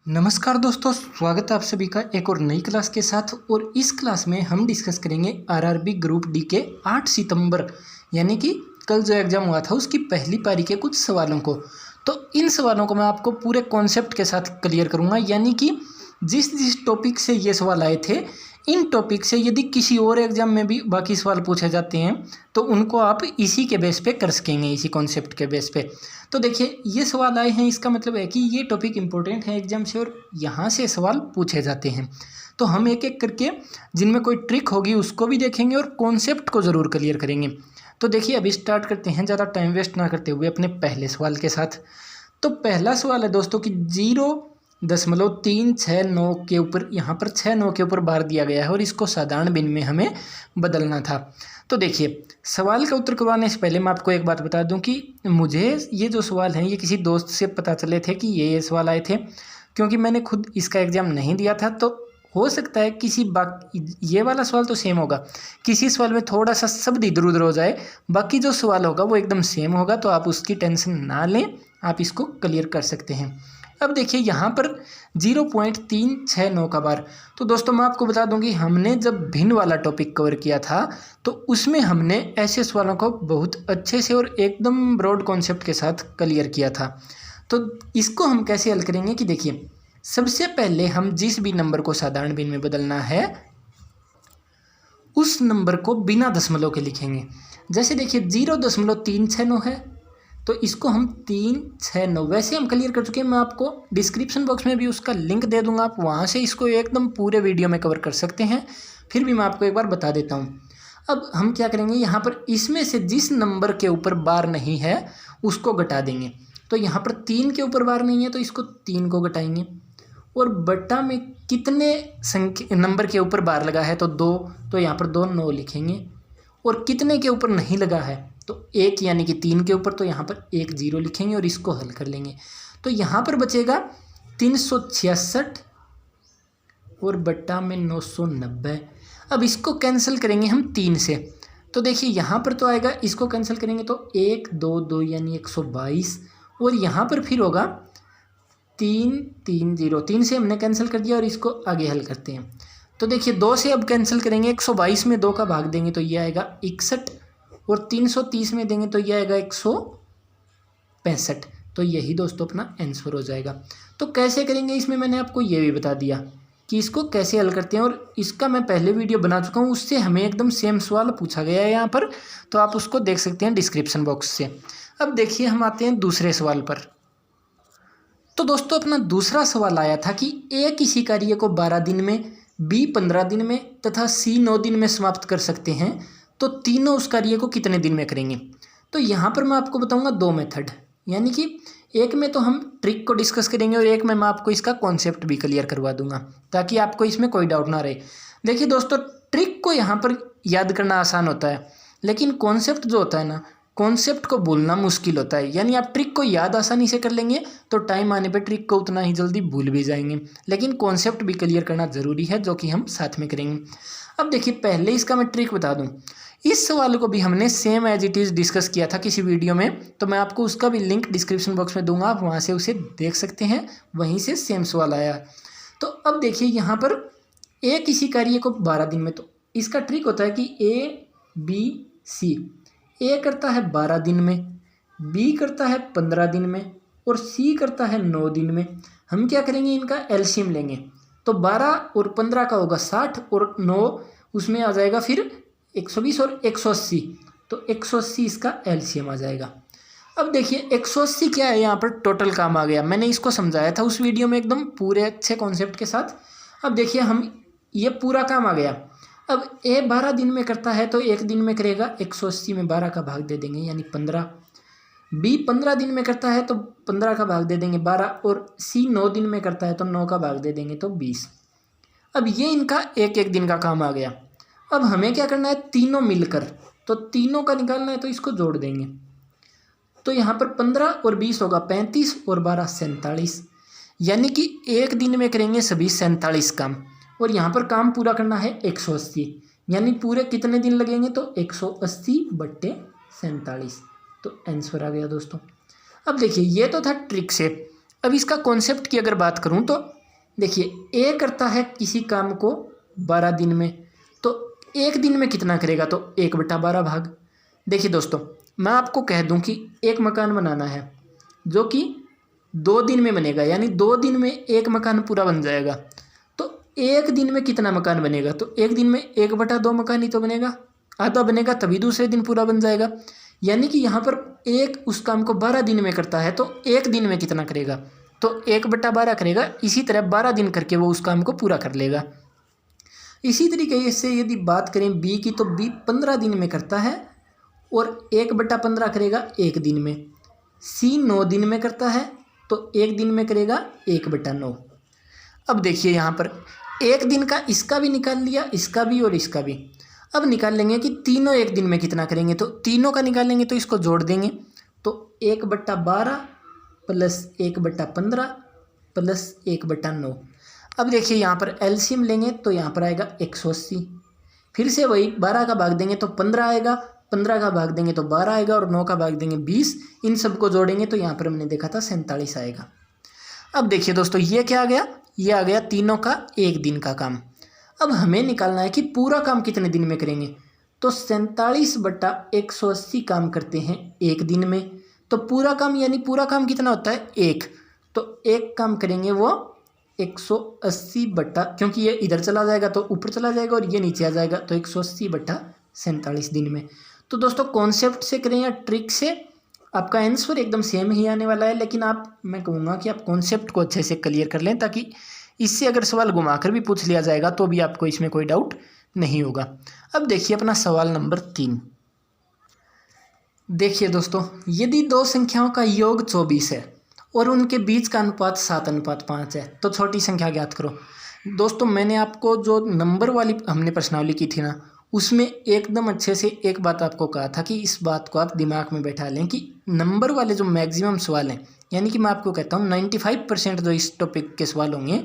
नमस्कार दोस्तों, स्वागत है आप सभी का एक और नई क्लास के साथ। और इस क्लास में हम डिस्कस करेंगे आरआरबी ग्रुप डी के 8 सितंबर यानी कि कल जो एग्ज़ाम हुआ था उसकी पहली पारी के कुछ सवालों को। तो इन सवालों को मैं आपको पूरे कॉन्सेप्ट के साथ क्लियर करूंगा, यानी कि जिस जिस टॉपिक से ये सवाल आए थे, इन टॉपिक से यदि किसी और एग्जाम में भी बाकी सवाल पूछे जाते हैं तो उनको आप इसी के बेस पे कर सकेंगे, इसी कॉन्सेप्ट के बेस पे। तो देखिए, ये सवाल आए हैं, इसका मतलब है कि ये टॉपिक इंपॉर्टेंट है एग्जाम से और यहाँ से सवाल पूछे जाते हैं। तो हम एक एक करके जिनमें कोई ट्रिक होगी उसको भी देखेंगे और कॉन्सेप्ट को ज़रूर क्लियर करेंगे। तो देखिए, अभी स्टार्ट करते हैं ज़्यादा टाइम वेस्ट ना करते हुए अपने पहले सवाल के साथ। तो पहला सवाल है दोस्तों कि 0.369 के ऊपर, यहाँ पर 6 9 के ऊपर बार दिया गया है और इसको साधारण भिन्न में हमें बदलना था। तो देखिए, सवाल का उत्तर करवाने से पहले मैं आपको एक बात बता दूं कि मुझे ये जो सवाल हैं ये किसी दोस्त से पता चले थे कि ये सवाल आए थे, क्योंकि मैंने खुद इसका एग्ज़ाम नहीं दिया था। तो हो सकता है किसी ये वाला सवाल तो सेम होगा, किसी सवाल में थोड़ा सा शब्द इधर उधर हो जाए, बाकी जो सवाल होगा वो एकदम सेम होगा। तो आप उसकी टेंशन ना लें, आप इसको क्लियर कर सकते हैं। अब देखिए, यहाँ पर 0.369 का बार। तो दोस्तों मैं आपको बता दूं कि हमने जब भिन्न वाला टॉपिक कवर किया था तो उसमें हमने ऐसे सवालों को बहुत अच्छे से और एकदम ब्रॉड कॉन्सेप्ट के साथ क्लियर किया था। तो इसको हम कैसे हल करेंगे कि देखिए, सबसे पहले हम जिस भी नंबर को साधारण भिन्न में बदलना है उस नंबर को बिना दशमलव के लिखेंगे। जैसे देखिए, 0.369 है तो इसको हम 369, वैसे हम क्लियर कर चुके हैं। मैं आपको डिस्क्रिप्शन बॉक्स में भी उसका लिंक दे दूंगा, आप वहाँ से इसको एकदम पूरे वीडियो में कवर कर सकते हैं। फिर भी मैं आपको एक बार बता देता हूँ। अब हम क्या करेंगे, यहाँ पर इसमें से जिस नंबर के ऊपर बार नहीं है उसको घटा देंगे। तो यहाँ पर 3 के ऊपर बार नहीं है तो इसको 3 को घटाएंगे। और बट्टा में कितने संख्या नंबर के ऊपर बार लगा है तो 2, तो यहाँ पर 2 9 लिखेंगे। और कितने के ऊपर नहीं लगा है तो 1 यानी कि 3 के ऊपर, तो यहाँ पर 1 0 लिखेंगे और इसको हल कर लेंगे। तो यहाँ पर बचेगा 366 और बट्टा में 990। अब इसको कैंसिल करेंगे हम 3 से। तो देखिए, यहाँ पर तो आएगा, इसको कैंसिल करेंगे तो 1 2 2 यानी 122। और यहाँ पर फिर होगा 3 3 0, 3 से हमने कैंसिल कर दिया और इसको आगे हल करते हैं। तो देखिए, 2 से अब कैंसिल करेंगे, 122 में 2 का भाग देंगे तो ये आएगा 61 और 330 में देंगे तो ये आएगा 165। तो यही दोस्तों अपना आंसर हो जाएगा। तो कैसे करेंगे इसमें मैंने आपको ये भी बता दिया कि इसको कैसे हल करते हैं, और इसका मैं पहले वीडियो बना चुका हूँ, उससे हमें एकदम सेम सवाल पूछा गया है यहाँ पर, तो आप उसको देख सकते हैं डिस्क्रिप्शन बॉक्स से। अब देखिए, हम आते हैं दूसरे सवाल पर। तो दोस्तों अपना दूसरा सवाल आया था कि ए किसी कार्य को 12 दिन में, बी 15 दिन में तथा सी 9 दिन में समाप्त कर सकते हैं, तो तीनों उस कार्य को कितने दिन में करेंगे। तो यहाँ पर मैं आपको बताऊंगा 2 मेथड, यानी कि एक में तो हम ट्रिक को डिस्कस करेंगे और एक में मैं आपको इसका कॉन्सेप्ट भी क्लियर करवा दूंगा, ताकि आपको इसमें कोई डाउट ना रहे। देखिए दोस्तों, ट्रिक को यहाँ पर याद करना आसान होता है, लेकिन कॉन्सेप्ट जो होता है ना, कॉन्सेप्ट को बोलना मुश्किल होता है। यानी आप ट्रिक को याद आसानी से कर लेंगे तो टाइम आने पे ट्रिक को उतना ही जल्दी भूल भी जाएंगे, लेकिन कॉन्सेप्ट भी क्लियर करना ज़रूरी है, जो कि हम साथ में करेंगे। अब देखिए, पहले इसका मैं ट्रिक बता दूं। इस सवाल को भी हमने same as it is discuss किया था किसी वीडियो में, तो मैं आपको उसका भी लिंक डिस्क्रिप्शन बॉक्स में दूंगा, आप वहाँ से उसे देख सकते हैं, वहीं से सेम सवाल आया। तो अब देखिए, यहाँ पर ए किसी कार्य को 12 दिन में, तो इसका ट्रिक होता है कि ए बी सी, ए करता है 12 दिन में, बी करता है 15 दिन में और सी करता है 9 दिन में। हम क्या करेंगे, इनका एलसीएम लेंगे। तो 12 और 15 का होगा 60 और 9 उसमें आ जाएगा फिर 120 और 180, तो 180 इसका एलसीएम आ जाएगा। अब देखिए, 180 क्या है, यहाँ पर टोटल काम आ गया। मैंने इसको समझाया था उस वीडियो में एकदम पूरे अच्छे कॉन्सेप्ट के साथ। अब देखिए, हम ये पूरा काम आ गया। अब ए 12 दिन में करता है तो 1 दिन में करेगा, 180 में 12 का भाग दे देंगे यानी 15। बी 15 दिन में करता है तो 15 का भाग दे देंगे 12, और सी 9 दिन में करता है तो 9 का भाग दे देंगे तो 20। अब ये इनका एक एक दिन का काम आ गया। अब हमें क्या करना है, तीनों मिलकर, तो तीनों का निकालना है तो इसको जोड़ देंगे। तो यहाँ पर 15 और 20 होगा 35 और 12 47, यानी कि एक दिन में करेंगे सभी 47 काम। और यहाँ पर काम पूरा करना है 180, यानी पूरे कितने दिन लगेंगे, तो 180/47, तो आंसर आ गया दोस्तों। अब देखिए, ये तो था ट्रिक से। अब इसका कॉन्सेप्ट की अगर बात करूँ तो देखिए, ए करता है किसी काम को 12 दिन में, तो एक दिन में कितना करेगा, तो 1/12 भाग। देखिए दोस्तों, मैं आपको कह दूं कि एक मकान बनाना है जो कि 2 दिन में बनेगा, यानी 2 दिन में एक मकान पूरा बन जाएगा। तो एक दिन में कितना मकान बनेगा, तो एक दिन में 1/2 मकान ही तो बनेगा, आधा बनेगा तभी दूसरे दिन पूरा बन जाएगा। यानी कि यहाँ पर एक उस काम को 12 दिन में करता है, तो एक दिन में कितना करेगा, तो 1/12 करेगा। इसी तरह 12 दिन करके वो उस काम को पूरा कर लेगा। इसी तरीके से यदि बात करें बी की, तो बी 15 दिन में करता है और 1/15 करेगा एक दिन में। सी 9 दिन में करता है, तो एक दिन में करेगा 1/9। अब देखिए यहाँ पर एक दिन का इसका भी निकाल लिया, इसका भी और इसका भी। अब निकाल लेंगे कि तीनों एक दिन में कितना करेंगे, तो तीनों का निकालेंगे तो इसको जोड़ देंगे, तो 1/12 प्लस 1/15 प्लस 1/9। अब देखिए यहाँ पर एलसीएम लेंगे तो यहाँ पर आएगा 180। फिर से वही 12 का भाग देंगे तो 15 आएगा, 15 का भाग देंगे तो 12 आएगा और 9 का भाग देंगे 20। इन सबको जोड़ेंगे तो यहाँ पर हमने देखा था 47 आएगा। अब देखिए दोस्तों, ये क्या आ गया, ये आ गया तीनों का एक दिन का काम। अब हमें निकालना है कि पूरा काम कितने दिन में करेंगे, तो 47/180 काम करते हैं एक दिन में। तो पूरा काम यानी पूरा काम कितना होता है, एक, तो एक काम करेंगे वो 180 क्योंकि ये इधर चला जाएगा तो ऊपर चला जाएगा और ये नीचे आ जाएगा, तो 180/47 दिन में। तो दोस्तों कॉन्सेप्ट से करें या ट्रिक से, आपका आंसर एकदम सेम ही आने वाला है। लेकिन मैं कहूँगा कि आप कॉन्सेप्ट को अच्छे से क्लियर कर लें, ताकि इससे अगर सवाल घुमाकर भी पूछ लिया जाएगा तो भी आपको इसमें कोई डाउट नहीं होगा। अब देखिए अपना सवाल नंबर 3। देखिए दोस्तों, यदि दो संख्याओं का योग 24 है और उनके बीच का अनुपात 7:5 है, तो छोटी संख्या ज्ञात करो। दोस्तों मैंने आपको जो नंबर वाली हमने प्रश्नावली की थी ना, उसमें एकदम अच्छे से एक बात आपको कहा था कि इस बात को आप दिमाग में बैठा लें कि नंबर वाले जो मैक्सिमम सवाल हैं, यानी कि मैं आपको कहता हूँ 95% जो इस टॉपिक के सवाल होंगे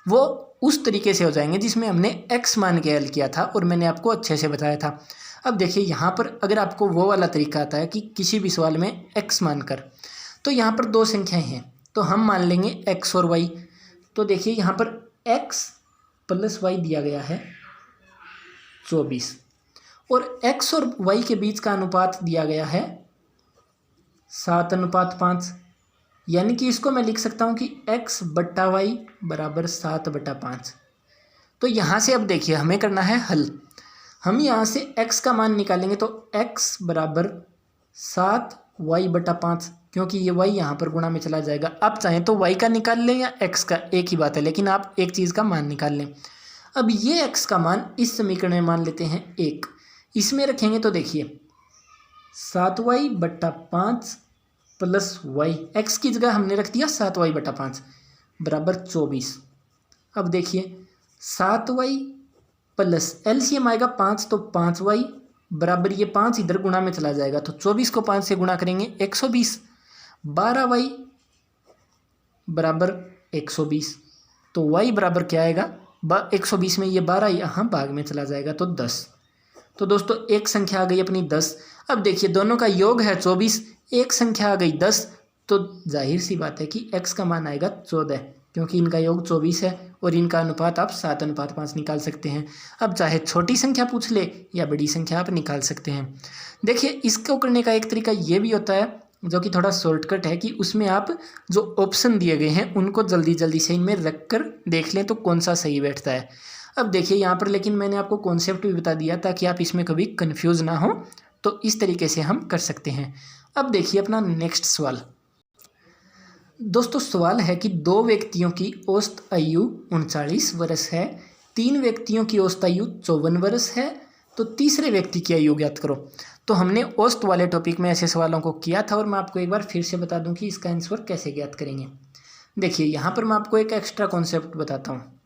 वो उस तरीके से हो जाएंगे जिसमें हमने एक्स मान के हल किया था और मैंने आपको अच्छे से बताया था। अब देखिए यहाँ पर अगर आपको वो वाला तरीका आता है कि किसी भी सवाल में एक्स मानकर, तो यहाँ पर दो संख्याएं हैं तो हम मान लेंगे एक्स और वाई। तो देखिए यहाँ पर एक्स प्लस वाई दिया गया है 24 और एक्स और वाई के बीच का अनुपात दिया गया है 7:5, यानी कि इसको मैं लिख सकता हूँ कि x/y बराबर 7/5। तो यहाँ से अब देखिए हमें करना है हल। हम यहाँ से x का मान निकालेंगे तो x बराबर 7y/5, क्योंकि ये y यहाँ पर गुणा में चला जाएगा। आप चाहें तो y का निकाल लें या x का, एक ही बात है, लेकिन आप एक चीज़ का मान निकाल लें। अब ये x का मान इस समीकरण में मान लेते हैं 1, इसमें रखेंगे तो देखिए 7y/5 प्लस वाई, एक्स की जगह हमने रख दिया 7y/5 बराबर 24। अब देखिए 7y प्लस एलसीएम आएगा 5, तो 5y बराबर ये 5 इधर गुणा में चला जाएगा, तो 24 को 5 से गुणा करेंगे 120। 12y बराबर 120, तो y बराबर क्या आएगा 120 में ये 12 यहाँ भाग में चला जाएगा तो 10। तो दोस्तों एक संख्या आ गई अपनी 10। अब देखिए दोनों का योग है 24, एक संख्या आ गई 10, तो जाहिर सी बात है कि x का मान आएगा 14, क्योंकि इनका योग 24 है और इनका अनुपात आप 7:5 निकाल सकते हैं। अब चाहे छोटी संख्या पूछ ले या बड़ी संख्या आप निकाल सकते हैं। देखिए इसको करने का एक तरीका ये भी होता है जो कि थोड़ा शॉर्टकट है, कि उसमें आप जो ऑप्शन दिए गए हैं उनको जल्दी जल्दी से इनमें रख कर देख लें तो कौन सा सही बैठता है। अब देखिए यहाँ पर लेकिन मैंने आपको कॉन्सेप्ट भी बता दिया ताकि आप इसमें कभी कन्फ्यूज़ ना हो, तो इस तरीके से हम कर सकते हैं। अब देखिए अपना नेक्स्ट सवाल। दोस्तों सवाल है कि दो व्यक्तियों की औसत आयु 39 वर्ष है, 3 व्यक्तियों की औसत आयु 54 वर्ष है, तो तीसरे व्यक्ति की आयु ज्ञात करो। तो हमने औसत वाले टॉपिक में ऐसे सवालों को किया था और मैं आपको एक बार फिर से बता दूं कि इसका आंसर कैसे ज्ञात करेंगे। देखिए यहाँ पर मैं आपको एक एक्स्ट्रा कॉन्सेप्ट बताता हूँ।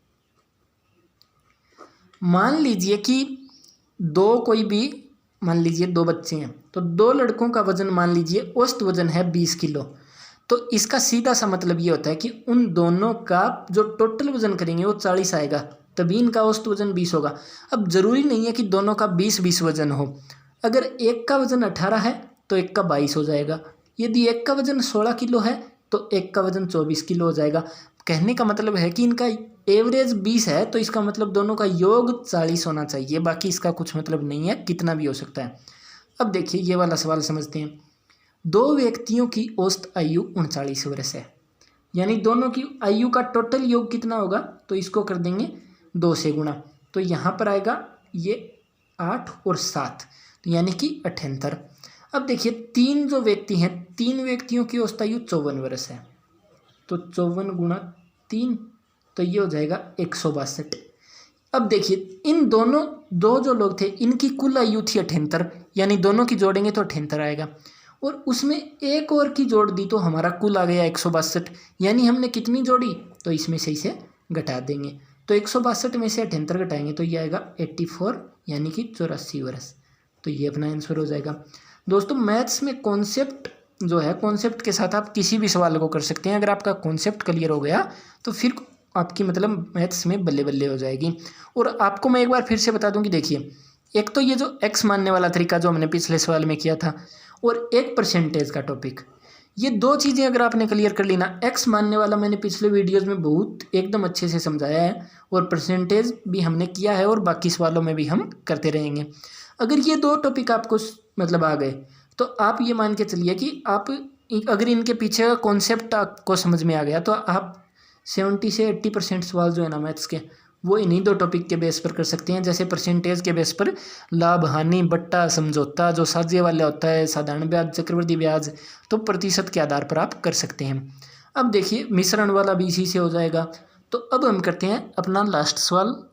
मान लीजिए कि मान लीजिए दो बच्चे हैं, तो 2 लड़कों का वजन मान लीजिए औसत वजन है 20 किलो। तो इसका सीधा सा मतलब ये होता है कि उन दोनों का जो टोटल वजन करेंगे वो 40 आएगा, तभी इनका औसत वजन 20 होगा। अब ज़रूरी नहीं है कि दोनों का 20-20 वजन हो। अगर एक का वजन 18 है तो एक का 22 हो जाएगा। यदि एक का वजन 16 किलो है तो एक का वजन 24 किलो हो जाएगा। कहने का मतलब है कि इनका एवरेज 20 है, तो इसका मतलब दोनों का योग 40 होना चाहिए, बाकी इसका कुछ मतलब नहीं है, कितना भी हो सकता है। अब देखिए ये वाला सवाल समझते हैं। दो व्यक्तियों की औसत आयु 39 वर्ष है, यानी दोनों की आयु का टोटल योग कितना होगा, तो इसको कर देंगे 2 से गुणा, तो यहाँ पर आएगा ये 8 और 7, तो यानी कि 78। अब देखिए 3 जो व्यक्ति हैं, 3 व्यक्तियों की औसत आयु 54 वर्ष है, तो 54 गुणा 3, तो ये हो जाएगा 162। अब देखिए इन दोनों दो जो लोग थे इनकी कुल आयु थी 78, यानी दोनों की जोड़ेंगे तो 78 आएगा, और उसमें एक और की जोड़ दी तो हमारा कुल आ गया 162। यानी हमने कितनी जोड़ी, तो इसमें से इसे घटा देंगे, तो 162 में से 78 घटाएंगे तो ये आएगा 84, यानी कि 84 वर्ष। तो ये अपना आंसर हो जाएगा। दोस्तों मैथ्स में कॉन्सेप्ट जो है, कॉन्सेप्ट के साथ आप किसी भी सवाल को कर सकते हैं। अगर आपका कॉन्सेप्ट क्लियर हो गया तो फिर आपकी मतलब मैथ्स में बल्ले बल्ले हो जाएगी। और आपको मैं एक बार फिर से बता दूं कि देखिए, एक तो ये जो एक्स मानने वाला तरीका जो हमने पिछले सवाल में किया था, और एक परसेंटेज का टॉपिक, ये दो चीज़ें अगर आपने क्लियर कर ली ना, एक्स मानने वाला मैंने पिछले वीडियोज़ में बहुत एकदम अच्छे से समझाया है, और परसेंटेज भी हमने किया है, और बाकी सवालों में भी हम करते रहेंगे। अगर ये दो टॉपिक आपको मतलब आ गए तो आप ये मान के चलिए कि आप अगर इनके पीछे का कॉन्सेप्ट आपको समझ में आ गया तो आप 70 से 80% सवाल जो है ना मैथ्स के, वो इन्हीं दो टॉपिक के बेस पर कर सकते हैं। जैसे परसेंटेज के बेस पर लाभ हानि बट्टा समझौता जो साझे वाला होता है, साधारण ब्याज चक्रवृद्धि ब्याज, तो प्रतिशत के आधार पर आप कर सकते हैं। अब देखिए मिश्रण वाला भी इसी से हो जाएगा। तो अब हम करते हैं अपना लास्ट सवाल।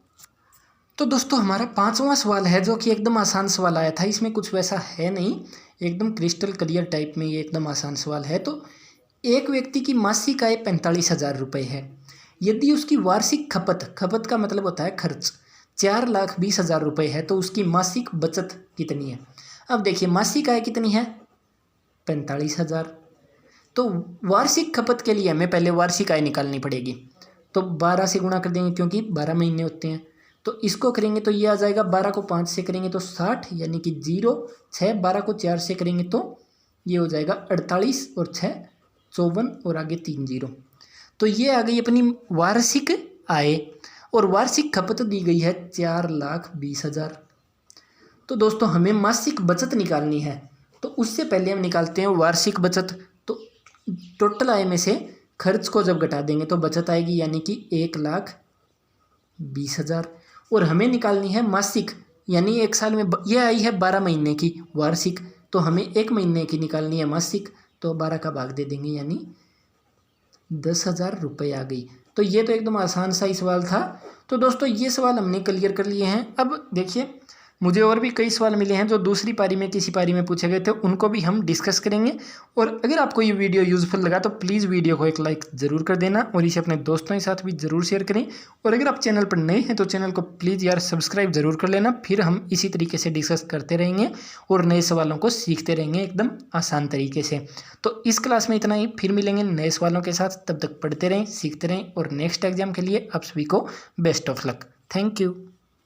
तो दोस्तों हमारा 5वां सवाल है जो कि एकदम आसान सवाल आया था, इसमें कुछ वैसा है नहीं, एकदम क्रिस्टल क्लियर टाइप में ये एकदम आसान सवाल है। तो एक व्यक्ति की मासिक आय 45,000 रुपये है, यदि उसकी वार्षिक खपत का मतलब होता है खर्च 4,20,000 रुपये है, तो उसकी मासिक बचत कितनी है। अब देखिए मासिक आय कितनी है 45,000, तो वार्षिक खपत के लिए हमें पहले वार्षिक आय निकालनी पड़ेगी, तो 12 से गुणा कर देंगे क्योंकि 12 महीने होते हैं। तो इसको करेंगे तो ये आ जाएगा, 12 को 5 से करेंगे तो 60, यानी कि 0 6, 12 को 4 से करेंगे तो ये हो जाएगा 48, और 6 54, और आगे 3 0। तो ये आ गई अपनी वार्षिक आय, और वार्षिक खपत दी गई है 4,20,000। तो दोस्तों हमें मासिक बचत निकालनी है, तो उससे पहले हम निकालते हैं वार्षिक बचत। तो टोटल आय में से खर्च को जब घटा देंगे तो बचत आएगी, यानी कि 1,20,000। और हमें निकालनी है मासिक, यानी एक साल में ये आई है 12 महीने की वार्षिक, तो हमें 1 महीने की निकालनी है मासिक, तो 12 का भाग दे देंगे, यानी 10,000 रुपये आ गई। तो ये तो एकदम आसान सा ही सवाल था। तो दोस्तों ये सवाल हमने क्लियर कर लिए हैं। अब देखिए मुझे और भी कई सवाल मिले हैं जो दूसरी पारी में किसी पारी में पूछे गए थे, उनको भी हम डिस्कस करेंगे। और अगर आपको ये वीडियो यूज़फुल लगा तो प्लीज़ वीडियो को एक लाइक ज़रूर कर देना, और इसे अपने दोस्तों के साथ भी ज़रूर शेयर करें। और अगर आप चैनल पर नए हैं तो चैनल को प्लीज़ यार सब्सक्राइब ज़रूर कर लेना, फिर हम इसी तरीके से डिस्कस करते रहेंगे और नए सवालों को सीखते रहेंगे एकदम आसान तरीके से। तो इस क्लास में इतना ही, फिर मिलेंगे नए सवालों के साथ। तब तक पढ़ते रहें, सीखते रहें, और नेक्स्ट एग्जाम के लिए आप सभी को best of luck. Thank you.